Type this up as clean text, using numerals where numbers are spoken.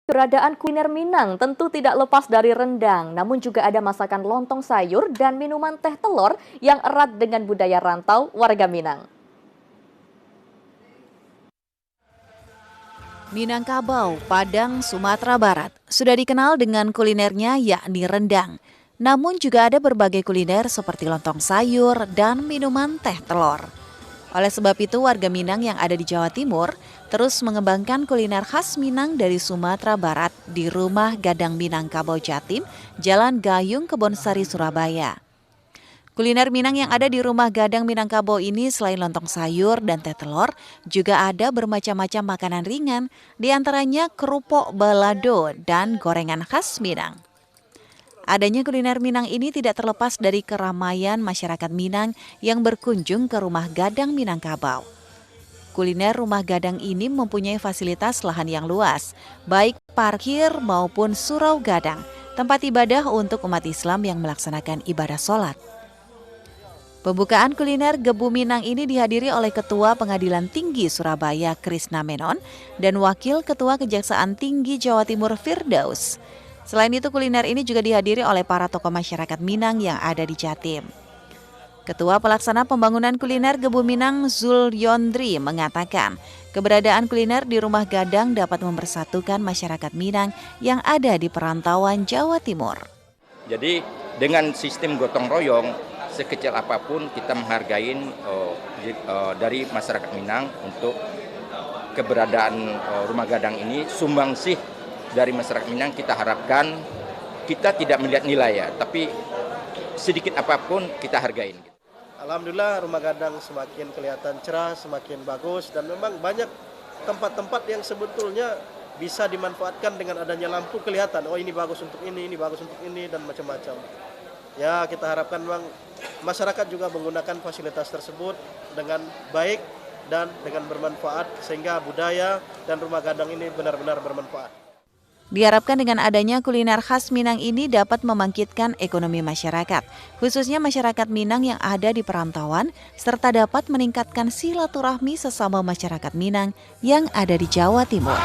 Keberadaan kuliner Minang tentu tidak lepas dari rendang, namun juga ada masakan lontong sayur dan minuman teh telur yang erat dengan budaya rantau warga Minang. Minangkabau, Padang, Sumatera Barat sudah dikenal dengan kulinernya yakni rendang. Namun juga ada berbagai kuliner seperti lontong sayur dan minuman teh telur. Oleh sebab itu warga Minang yang ada di Jawa Timur terus mengembangkan kuliner khas Minang dari Sumatera Barat di Rumah Gadang Minangkabau Jatim, Jalan Gayung, Kebonsari, Surabaya. Kuliner Minang yang ada di Rumah Gadang Minangkabau ini selain lontong sayur dan teh telur, juga ada bermacam-macam makanan ringan, diantaranya kerupuk balado dan gorengan khas Minang. Adanya kuliner Minang ini tidak terlepas dari keramaian masyarakat Minang yang berkunjung ke Rumah Gadang Minangkabau. Kuliner Rumah Gadang ini mempunyai fasilitas lahan yang luas, baik parkir maupun surau gadang, tempat ibadah untuk umat Islam yang melaksanakan ibadah sholat. Pembukaan kuliner Gebu Minang ini dihadiri oleh Ketua Pengadilan Tinggi Surabaya Krisna Menon dan Wakil Ketua Kejaksaan Tinggi Jawa Timur Firdaus. Selain itu kuliner ini juga dihadiri oleh para tokoh masyarakat Minang yang ada di Jatim. Ketua Pelaksana Pembangunan Kuliner Gebu Minang Zul Yondri mengatakan keberadaan kuliner di Rumah Gadang dapat mempersatukan masyarakat Minang yang ada di perantauan Jawa Timur. Jadi dengan sistem gotong royong, sekecil apapun kita menghargai dari masyarakat Minang untuk keberadaan Rumah Gadang ini. Sumbangsih dari masyarakat Minang kita harapkan, kita tidak melihat nilai ya, tapi sedikit apapun kita hargain. Alhamdulillah Rumah Gadang semakin kelihatan cerah, semakin bagus, dan memang banyak tempat-tempat yang sebetulnya bisa dimanfaatkan dengan adanya lampu kelihatan, oh ini bagus untuk ini bagus untuk ini, dan macam-macam. Ya kita harapkan memang masyarakat juga menggunakan fasilitas tersebut dengan baik dan dengan bermanfaat, sehingga budaya dan Rumah Gadang ini benar-benar bermanfaat. Diharapkan dengan adanya kuliner khas Minang ini dapat membangkitkan ekonomi masyarakat, khususnya masyarakat Minang yang ada di perantauan, serta dapat meningkatkan silaturahmi sesama masyarakat Minang yang ada di Jawa Timur.